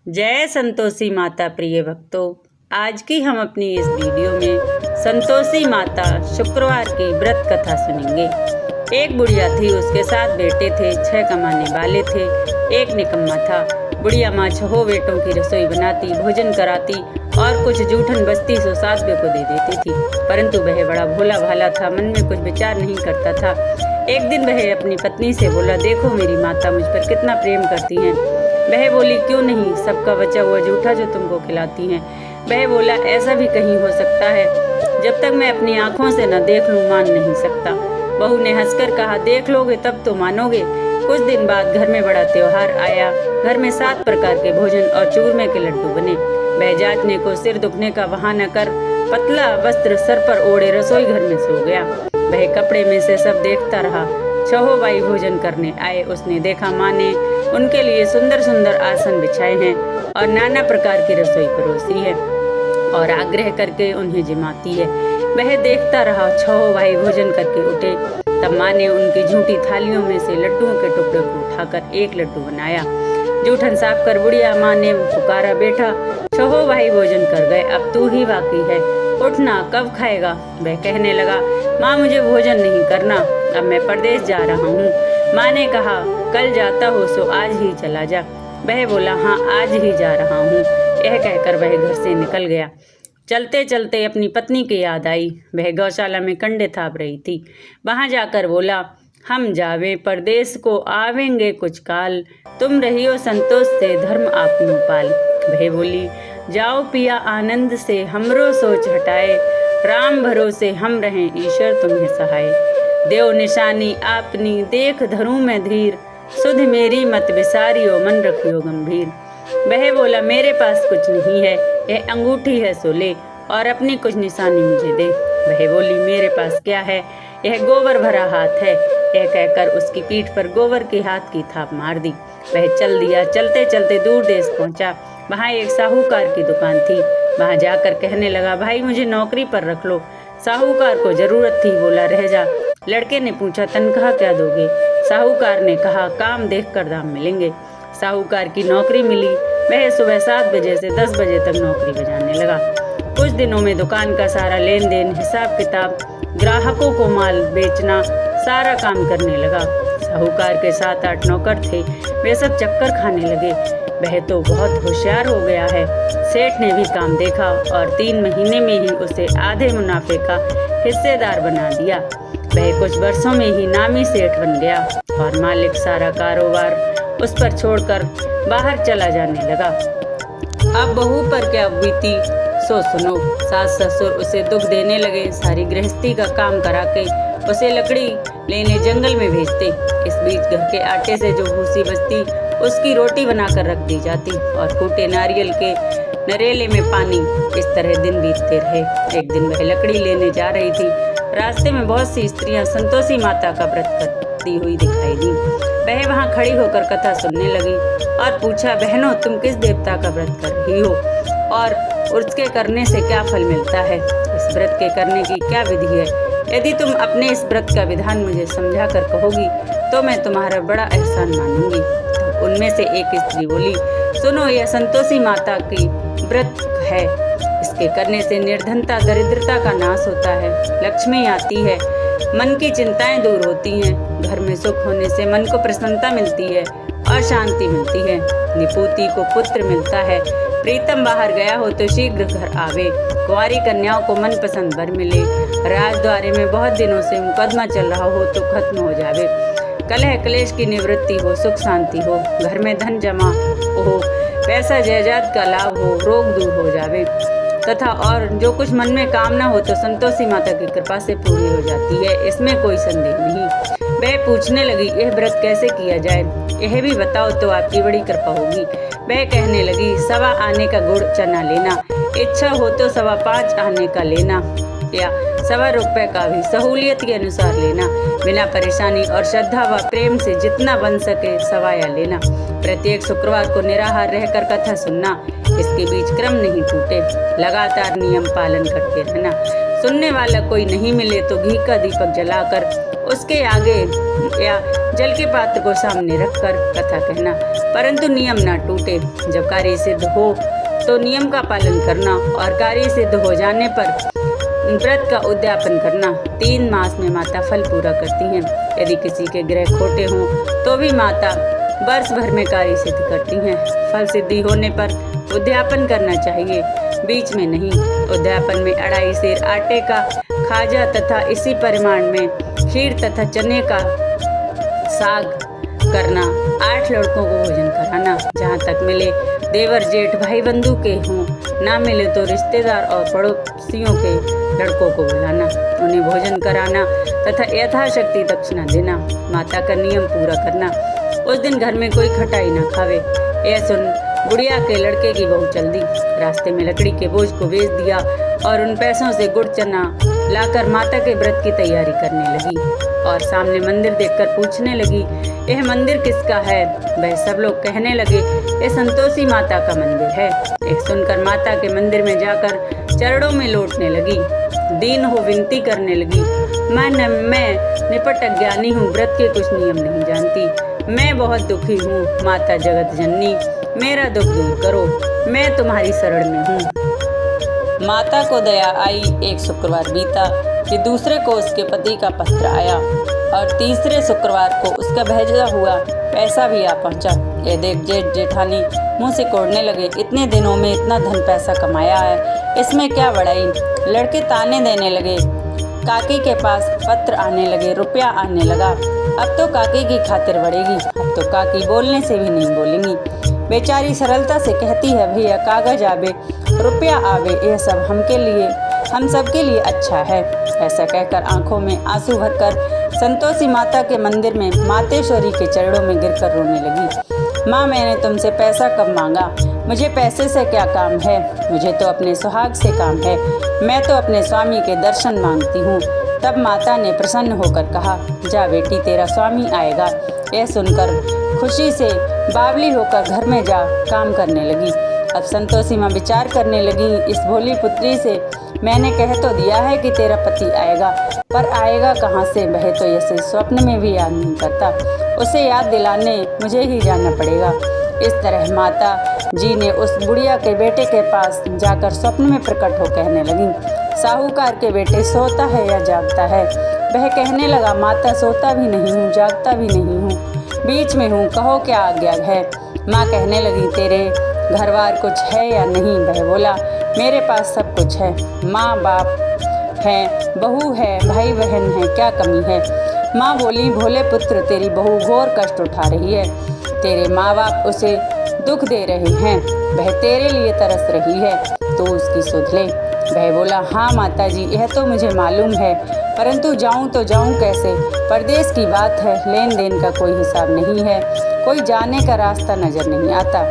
जय संतोषी माता प्रिय भक्तों, आज की हम अपनी इस वीडियो में संतोषी माता शुक्रवार की व्रत कथा सुनेंगे। एक बुढ़िया थी, उसके 7 बेटे थे, 6 कमाने वाले थे, एक निकम्मा था। बुढ़िया माँ 6 बेटों की रसोई बनाती, भोजन कराती और कुछ जूठन बस्ती सो सासबे को दे देती थी। परंतु वह बड़ा भोला भाला था, मन में कुछ विचार नहीं करता था। एक दिन वह अपनी पत्नी से बोला, देखो मेरी माता मुझ पर कितना प्रेम करती हैं। वह बोली, क्यों नहीं, सबका बचा हुआ जूठा जो तुमको खिलाती हैं। वह बोला, ऐसा भी कहीं हो सकता है, जब तक मैं अपनी आंखों से न देख लूं मान नहीं सकता। बहू ने हंसकर कहा, देख लोगे तब तो मानोगे। कुछ दिन बाद घर में बड़ा त्योहार आया। घर में 7 प्रकार के भोजन और चूरमे के लड्डू बने। वह जांचने को सिर दुखने का बहाना कर पतला वस्त्र सर पर ओढ़े रसोई घर में सो गया। वह कपड़े में से सब देखता रहा। 6 भाई भोजन करने आए। उसने देखा माँ ने उनके लिए सुंदर सुंदर आसन बिछाए हैं और नाना प्रकार की रसोई परोसी है और आग्रह करके उन्हें जिमाती है। वह देखता रहा। 6 भाई भोजन करके उठे। तब माँ ने उनकी झूठी थालियों में से लड्डुओं के टुकड़े को उठाकर एक लड्डू बनाया। जूठन साफ कर बुढ़िया माँ ने पुकारा, बेटा 6 भाई भोजन कर गए, अब तू ही बाकी है, उठना, कब खाएगा। वह कहने लगा, माँ मुझे भोजन नहीं करना, अब मैं परदेश जा रहा हूँ। माँ ने कहा, कल जाता हो सो आज ही चला जा। वह बोला, हाँ आज ही जा रहा हूँ। यह कहकर वह घर से निकल गया। चलते चलते अपनी पत्नी की याद आई। वह गौशाला में कंडे थाप रही थी। वहाँ जाकर बोला, हम जावे परदेश को आवेंगे कुछ काल, तुम रहियो संतोष से धर्म आपनो पाल। वह बोली, जाओ पिया आनंद से हमरो सोच हटाए, राम भरोसे हम रहें ईश्वर तुम्हें सहाय। देव निशानी आपनी देख धरूं मैं धीर, सुध मेरी मत विसारियो मन रखियो गंभीर। वह बोला, मेरे पास कुछ नहीं है, यह अंगूठी है सो ले और अपनी कुछ निशानी मुझे दे। वह बोली, मेरे पास क्या है, यह गोबर भरा हाथ है। यह कहकर उसकी पीठ पर गोबर के हाथ की थाप मार दी। वह चल दिया। चलते चलते दूर देश पहुंचा। वहाँ एक साहूकार की दुकान थी। वहाँ जाकर कहने लगा, भाई मुझे नौकरी पर रख लो। साहूकार को जरूरत थी, बोला रह जा। लड़के ने पूछा, तनख्वाह क्या दोगे। साहूकार ने कहा, काम देखकर दाम मिलेंगे। साहूकार की नौकरी मिली। वह सुबह 7 बजे से 10 बजे तक नौकरी बजाने लगा। कुछ दिनों में दुकान का सारा लेन देन, हिसाब किताब, ग्राहकों को माल बेचना, सारा काम करने लगा। साहूकार के 7-8 नौकर थे, वे सब चक्कर खाने लगे। वह तो बहुत होशियार हो गया है। सेठ ने भी काम देखा और 3 महीने में ही उसे आधे मुनाफे का हिस्सेदार बना दिया। वह कुछ वर्षों में ही नामी सेठ बन गया और मालिक सारा कारोबार उस पर छोड़कर बाहर चला जाने लगा। अब बहू पर क्या बीती सो सुनो। सास ससुर उसे दुख देने लगे। सारी गृहस्थी का काम करा के उसे लकड़ी लेने जंगल में भेजते। इस बीच घर के आटे से जो भूसी बचती उसकी रोटी बनाकर रख दी जाती और कूटे नारियल के नरेले में पानी। इस तरह दिन बीतते रहे। एक दिन वह लकड़ी लेने जा रही थी। रास्ते में बहुत सी स्त्रियां संतोषी माता का व्रत करती हुई दिखाई दी। वह वहां खड़ी होकर कथा सुनने लगी और पूछा, बहनों तुम किस देवता का व्रत कर रही हो और उसके करने से क्या फल मिलता है। इस व्रत के करने की क्या विधि है। यदि तुम अपने इस व्रत का विधान मुझे समझा कर कहोगी तो मैं तुम्हारा बड़ा एहसान मानूंगी। तो उनमें से एक स्त्री बोली, सुनो, यह संतोषी माता की व्रत है। इसके करने से निर्धनता दरिद्रता का नाश होता है, लक्ष्मी आती है, मन की चिंताएं दूर होती हैं, घर में सुख होने से मन को प्रसन्नता मिलती है और शांति मिलती है। निपुति को पुत्र मिलता है, प्रीतम बाहर गया हो तो शीघ्र घर आवे, कुंवारी कन्याओं को मनपसंद वर मिले, राजद्वारे में बहुत दिनों से मुकदमा चल रहा हो तो खत्म हो जावे, कलह क्लेश की निवृत्ति हो, सुख शांति हो, घर में धन जमा हो, पैसा जायदाद का लाभ हो, रोग दूर हो जावे तथा और जो कुछ मन में कामना हो तो संतोषी माता की कृपा से पूरी हो जाती है, इसमें कोई संदेह नहीं। वह पूछने लगी, यह व्रत कैसे किया जाए, यह भी बताओ तो आपकी बड़ी कृपा होगी। वह कहने लगी, 1.25 आने का गुड़ चना लेना, इच्छा हो तो 5.25 आने का लेना या 1.25 रुपए का भी सहूलियत के अनुसार लेना, बिना परेशानी और श्रद्धा व प्रेम से जितना बन सके सवाया लेना। प्रत्येक शुक्रवार को निराहार रहकर कथा सुनना, इसके बीच क्रम नहीं टूटे, लगातार नियम पालन करते रहना। सुनने वाला कोई नहीं मिले तो घी का दीपक जलाकर उसके आगे या जल के पात्र को सामने रखकर कथा कहना, परंतु नियम ना टूटे। जब कार्य सिद्ध हो तो नियम का पालन करना और कार्य सिद्ध हो जाने पर व्रत का उद्यापन करना। 3 मास में माता फल पूरा करती हैं। यदि किसी के ग्रह खोटे हों तो भी माता वर्ष भर में कार्य सिद्ध करती हैं। फल सिद्धि होने पर उद्यापन करना चाहिए, बीच में नहीं। उद्यापन में 2.5 सेर आटे का खाजा तथा इसी परिमाण में खीर तथा चने का साग करना। 8 लड़कों को भोजन कराना। जहाँ तक मिले देवर जेठ भाई बंधु के हों, ना मिले तो रिश्तेदार और पड़ोसियों के लड़कों को बुलाना, उन्हें भोजन कराना तथा यथाशक्ति दक्षिणा देना। माता का नियम पूरा करना। उस दिन घर में कोई खटाई ना खावे। यह सुन बुढ़िया के लड़के की बहू चल दी। रास्ते में लकड़ी के बोझ को बेच दिया और उन पैसों से गुड़ चना लाकर माता के व्रत की तैयारी करने लगी और सामने मंदिर देखकर पूछने लगी, यह मंदिर किसका है? वह सब लोग कहने लगे, यह संतोषी माता का मंदिर है। यह सुनकर माता के मंदिर में जाकर चरणों में लौटने लगी, दीन हो विनती करने लगी, मैं निपट अज्ञानी हूँ, व्रत के कुछ नियम नहीं जानती, मैं बहुत दुखी हूँ। माता जगत जननी, मेरा दुख दूर करो, मैं तुम्हारी शरण में हूँ। माता को दया आई। एक शुक्रवार बीता कि दूसरे को उसके पति का पत्र आया और तीसरे शुक्रवार को उसका भेजा हुआ पैसा भी आ पहुंचा। ये देख जेठ जेठानी मुंह से कोड़ने लगे, इतने दिनों में इतना धन पैसा कमाया है, इसमें क्या बड़ाई। लड़के ताने देने लगे। काकी के पास पत्र आने लगे, रुपया आने लगा। अब तो काकी की खातिर बढ़ेगी, अब तो काकी बोलने से भी नहीं बोलेंगी। बेचारी सरलता से कहती है, भैया कागज आवे, रुपया आवे, यह सब हम सबके लिए अच्छा है। ऐसा कहकर आंखों में आंसू भरकर संतोषी माता के मंदिर में मातेश्वरी के चरणों में गिरकर रोने लगी। माँ, मैंने तुमसे पैसा कब मांगा? मुझे पैसे से क्या काम है? मुझे तो अपने सुहाग से काम है। मैं तो अपने स्वामी के दर्शन मांगती हूँ। तब माता ने प्रसन्न होकर कहा, जा बेटी, तेरा स्वामी आएगा। यह सुनकर खुशी से बावली होकर घर में जा काम करने लगी। अब संतोषी माँ विचार करने लगी, इस भोली पुत्री से मैंने कह तो दिया है कि तेरा पति आएगा, पर आएगा कहाँ से? वह तो ऐसे स्वप्न में भी याद नहीं करता, उसे याद दिलाने मुझे ही जाना पड़ेगा। इस तरह माता जी ने उस बुढ़िया के बेटे के पास जाकर स्वप्न में प्रकट हो कहने लगी, साहूकार के बेटे सोता है या जागता है? वह कहने लगा, माता सोता भी नहीं हूँ, जागता भी नहीं हूँ, बीच में हूँ, कहो क्या आज्ञा है। माँ कहने लगी, तेरे घरवार कुछ है या नहीं? वह बोला, मेरे पास सब कुछ है, माँ बाप है, बहू है, भाई बहन है, क्या कमी है? माँ बोली, भोले पुत्र, तेरी बहू घोर कष्ट उठा रही है, तेरे माँ बाप उसे दुख दे रहे हैं, वह तेरे लिए तरस रही है, तो उसकी सुध ले। वह बोला, हाँ माता जी, यह तो मुझे मालूम है, परंतु जाऊं तो जाऊं कैसे? परदेश की बात है, लेन देन का कोई हिसाब नहीं है, कोई जाने का रास्ता नजर नहीं आता,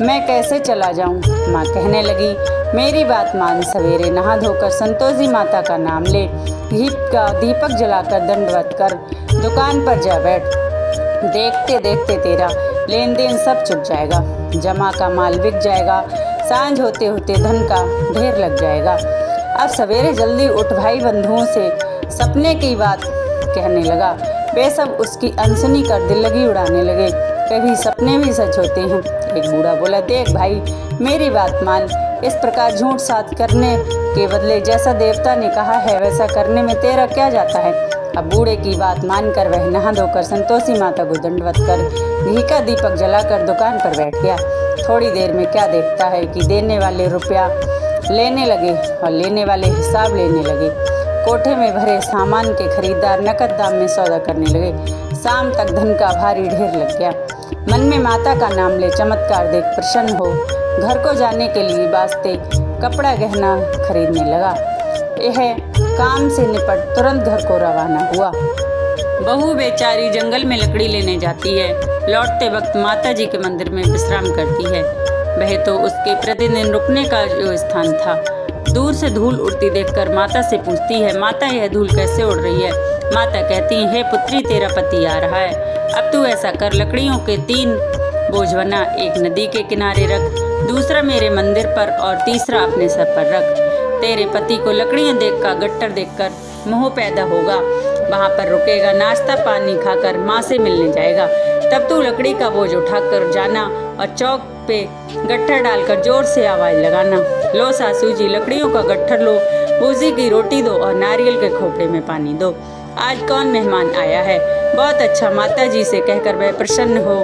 मैं कैसे चला जाऊं? माँ कहने लगी, मेरी बात मान, सवेरे नहा धोकर संतोषी माता का नाम ले, घी का दीपक जलाकर दंडवत कर दुकान पर जा बैठ, देखते देखते तेरा लेन देन सब चुक जाएगा, जमा का माल बिक जाएगा, सांझ होते होते धन का ढेर लग जाएगा। अब सवेरे जल्दी उठ, भाई बंधुओं से सपने की बात कहने लगा। वे सब उसकी अनसुनी कर दिल लगी उड़ाने लगे, कभी सपने भी सच होते हैं। एक बूढ़ा बोला, देख भाई, मेरी बात मान, इस प्रकार झूठ साथ करने के बदले जैसा देवता ने कहा है वैसा करने में तेरा क्या जाता है? अब बूढ़े की बात मानकर वह नहा धोकर संतोषी माता को दंडवत कर घी का दीपक जलाकर दुकान पर बैठ गया। थोड़ी देर में क्या देखता है कि देने वाले रुपया लेने लगे और लेने वाले हिसाब लेने लगे। कोठे में भरे सामान के खरीदार नकद दाम में सौदा करने लगे। शाम तक धन का भारी ढेर लग गया। मन में माता का नाम ले चमत्कार देख प्रसन्न हो घर को जाने के लिए वास्ते कपड़ा गहना खरीदने लगा। यह काम से निपट तुरंत घर को रवाना हुआ। बहू बेचारी जंगल में लकड़ी लेने जाती है। लौटते वक्त माता जी के मंदिर में विश्राम करती है। वह तो उसके प्रतिदिन रुकने का जो स्थान था। दूर से धूल उड़ती देखकर माता से पूछती है, माता यह धूल कैसे उड़ रही है? माता कहती है, हे पुत्री, तेरा पति आ रहा है। अब तू ऐसा कर, लकड़ियों के 3 बोझ बना, एक नदी के किनारे रख, दूसरा मेरे मंदिर पर और तीसरा अपने सर पर रख। तेरे पति को लकड़ियां देखकर गट्टर देखकर मोह पैदा होगा वहाँ पर रुकेगा, नाश्ता पानी खाकर माँ से मिलने जाएगा। तब तू लकड़ी का बोझ उठाकर जाना और चौक पे गट्ठर डालकर जोर से आवाज़ लगाना, लो सासू जी लकड़ियों का गट्ठर लो, भूसी की रोटी दो और नारियल के खोपड़े में पानी दो। आज कौन मेहमान आया है? बहुत अच्छा, माता जी से कहकर वह प्रसन्न हो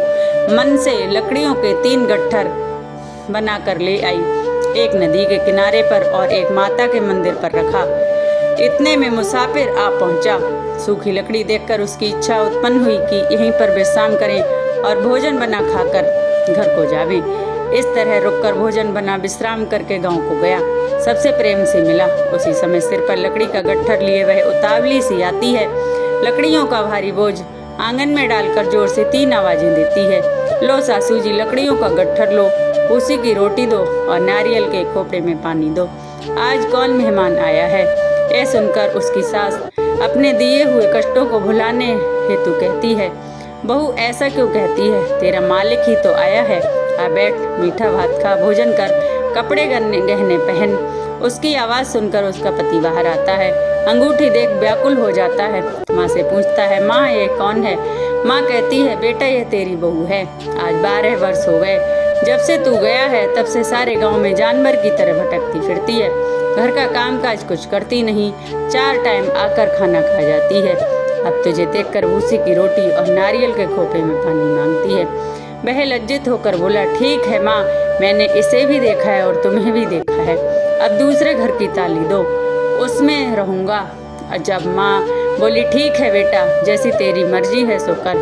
मन से लकड़ियों के 3 गट्ठर बनाकर ले आई। एक नदी के किनारे पर और एक माता के मंदिर पर रखा। इतने में मुसाफिर आ पहुंचा। सूखी लकड़ी देखकर उसकी इच्छा उत्पन्न हुई कि यहीं पर विश्राम करें और भोजन बना खाकर घर को जावें। इस तरह रुककर भोजन बना विश्राम करके गांव को गया। सबसे प्रेम से मिला। उसी समय सिर पर लकड़ी का गट्ठर लिए वह उतावली सी आती है। लकड़ियों का भारी बोझ आंगन में डालकर जोर से 3 आवाजें देती है, लो सासू जी लकड़ियों का गट्ठर लो, भूसी की रोटी दो और नारियल के खोपड़े में पानी दो। आज कौन मेहमान आया है? यह सुनकर उसकी सास अपने दिए हुए कष्टों को भुलाने हेतु कहती है, बहू ऐसा क्यों कहती है? तेरा मालिक ही तो आया है। आ बैठ, मीठा भात खा, भोजन कर, कपड़े गहने पहन। उसकी आवाज़ सुनकर उसका पति बाहर आता है। अंगूठी देख व्याकुल हो जाता है। माँ से पूछता है, माँ ये कौन है? माँ कहती है, बेटा यह तेरी बहू है। आज 12 वर्ष हो गए जब से तू गया है, तब से सारे गांव में जानवर की तरह भटकती फिरती है। घर का कामकाज कुछ करती नहीं, 4 टाइम आकर खाना खा जाती है। अब तुझे देखकर भूसी की रोटी और नारियल के खोपे में पानी मांगती है। वह लज्जित होकर बोला, ठीक है माँ, मैंने इसे भी देखा है और तुम्हें भी देखा है। अब दूसरे घर की ताली दो, उसमें रहूँगा। जब माँ बोली, ठीक है बेटा, जैसी तेरी मर्जी है सो कर।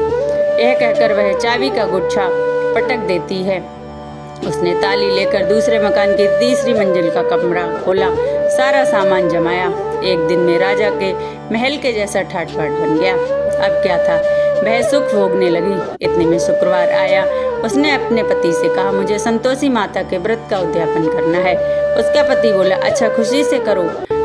यह कहकर वह चाबी का गुच्छा पटक देती है। उसने ताली लेकर दूसरे मकान की 3री मंजिल का कमरा खोला, सारा सामान जमाया। एक दिन में राजा के महल के जैसा ठाट बाट बन गया। अब क्या था, वह सुख भोगने लगी। इतने में शुक्रवार आया। उसने अपने पति से कहा, मुझे संतोषी माता के व्रत का उद्यापन करना है। उसका पति बोला, अच्छा खुशी से करो।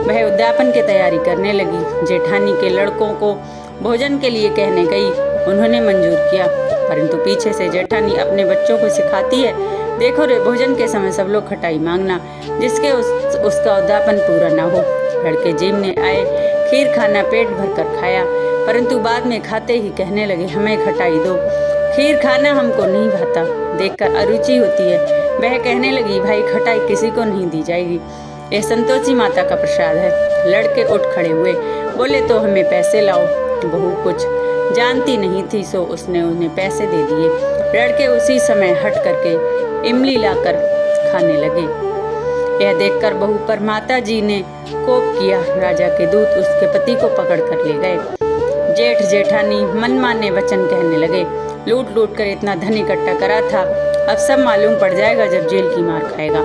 वह उद्यापन की तैयारी करने लगी। जेठानी के लड़कों को भोजन के लिए कहने गई। उन्होंने मंजूर किया, परंतु पीछे से जेठानी अपने बच्चों को सिखाती है, देखो रे, भोजन के समय सब लोग खटाई मांगना, जिसके उसका उद्यापन पूरा ना हो। लड़के जीमने आए, खीर खाना पेट भर कर खाया, परंतु बाद में खाते ही कहने लगे, हमें खटाई दो, खीर खाना हमको नहीं भाता। देखकर अरुचि होती है। वह कहने लगी, भाई खटाई किसी को नहीं दी जाएगी, यह संतोषी माता का प्रसाद है। लड़के उठ खड़े हुए, बोले तो हमें पैसे लाओ। बहू कुछ जानती नहीं थी, सो उसने उन्हें पैसे दे दिए। लड़के उसी समय हट करके इमली लाकर खाने लगे। यह देखकर बहू पर माता जी ने कोप किया। राजा के दूत उसके पति को पकड़ कर ले गए। जेठ जेठानी मनमाने वचन कहने लगे, लूट लूट कर इतना धन इकट्ठा करा था, अब सब मालूम पड़ जाएगा जब जेल की मार खाएगा।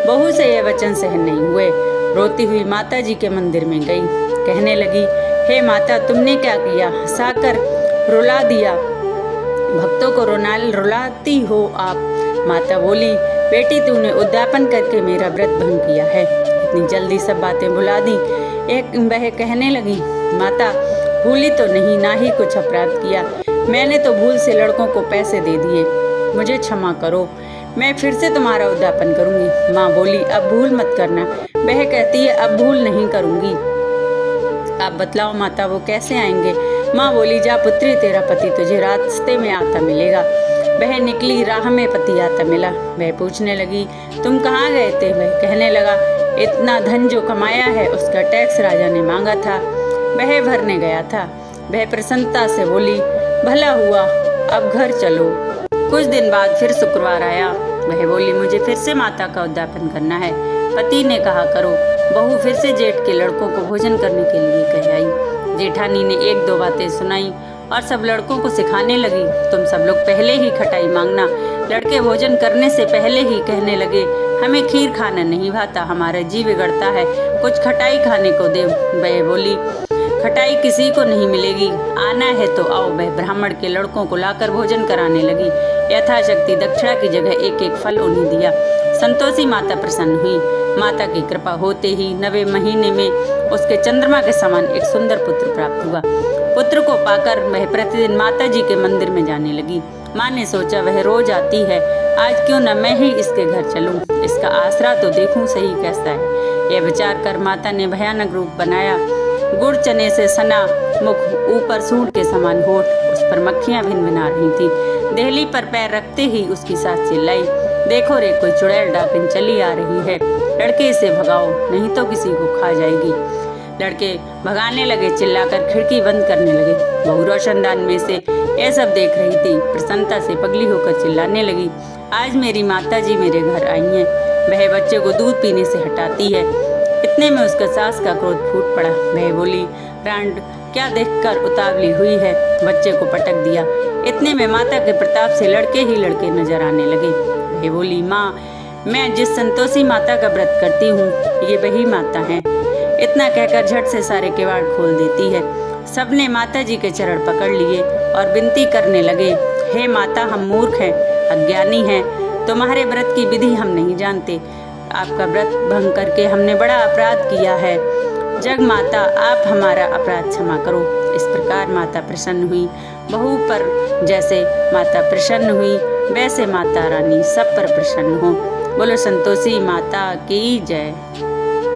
बहू से यह वचन सहन नहीं हुए। रोती हुई माता जी के मंदिर में गई। कहने लगी, हे माता, तुमने क्या किया? हंसाकर रुला दिया, भक्तों को रुलाती हो आप। माता बोली, बेटी तूने उद्यापन करके मेरा व्रत भंग किया है, इतनी जल्दी सब बातें भुला दी। वह कहने लगी, माता भूली तो नहीं, ना ही कुछ अपराध किया, मैंने तो भूल से लड़कों को पैसे दे दिए, मुझे क्षमा करो, मैं फिर से तुम्हारा उद्यापन करूंगी। माँ बोली, अब भूल मत करना। वह कहती है, अब भूल नहीं करूंगी। आप बतलाओ माता, वो कैसे आएंगे? माँ बोली, जा पुत्री, तेरा पति तुझे रास्ते में आता मिलेगा। वह निकली, राह में पति आता मिला। वह पूछने लगी, तुम कहाँ गए थे? वह कहने लगा, इतना धन जो कमाया है उसका टैक्स राजा ने मांगा था, वह भरने गया था। वह प्रसन्नता से बोली, भला हुआ, अब घर चलो। कुछ दिन बाद फिर शुक्रवार आया। वह बोली, मुझे फिर से माता का उद्यापन करना है। पति ने कहा, करो। बहू फिर से जेठ के लड़कों को भोजन करने के लिए कह आई। जेठानी ने 1-2 बातें सुनाई और सब लड़कों को सिखाने लगी, तुम सब लोग पहले ही खटाई मांगना। लड़के भोजन करने से पहले ही कहने लगे, हमें खीर खाना नहीं भाता, हमारा जी बिगड़ता है, कुछ खटाई खाने को दे। वह बोली, खटाई किसी को नहीं मिलेगी, आना है तो आओ। वह ब्राह्मण के लड़कों को लाकर भोजन कराने लगी। यथाशक्ति दक्षिणा की जगह 1-1 फल उन्हें दिया। संतोषी माता प्रसन्न हुई। माता की कृपा होते ही 9वें महीने में उसके चंद्रमा के समान एक सुंदर पुत्र प्राप्त हुआ। पुत्र को पाकर वह प्रतिदिन माता जी के मंदिर में जाने लगी। माँ ने सोचा, वह रोज आती है, आज क्यों न मैं ही इसके घर चलूं, इसका आसरा तो देखूं सही कैसा है। यह विचार कर माता ने भयानक रूप बनाया गुड़ चने से सना मुख, ऊपर सूंड के समान होठ, उस पर मक्खियां भिनभिना रही थी। देहली पर पैर रखते ही उसकी सास चिल्लाई, देखो रे, कोई चुड़ैल डाकिन चली आ रही है, लड़के इसे भगाओ नहीं तो किसी को खा जाएगी। लड़के भगाने लगे, चिल्लाकर खिड़की बंद करने लगे। बहू रोशनदान में से यह सब देख रही थी। प्रसन्नता से पगली होकर चिल्लाने लगी, आज मेरी माता जी मेरे घर आई हैं। वह बच्चे को दूध पीने से हटाती है। इतने में उसका सास का क्रोध फूट पड़ा। वह बोली, रांड क्या देखकर उतावली हुई है, बच्चे को पटक दिया। इतने में माता के प्रताप से लड़के ही लड़के नजर आने लगे। वह बोली, माँ, मैं जिस संतोषी माता का व्रत करती हूँ ये वही माता है। इतना कहकर झट से सारे किवाड़ खोल देती है। सबने माता जी के चरण पकड़ लिए और विनती करने लगे, हे माता, हम मूर्ख हैं, अज्ञानी हैं, तुम्हारे व्रत की विधि हम नहीं जानते। आपका व्रत भंग करके हमने बड़ा अपराध किया है। जग माता, आप हमारा अपराध क्षमा करो। इस प्रकार माता प्रसन्न हुई। बहू पर जैसे माता प्रसन्न हुई वैसे माता रानी सब पर प्रसन्न हो। बोलो संतोषी माता की जय।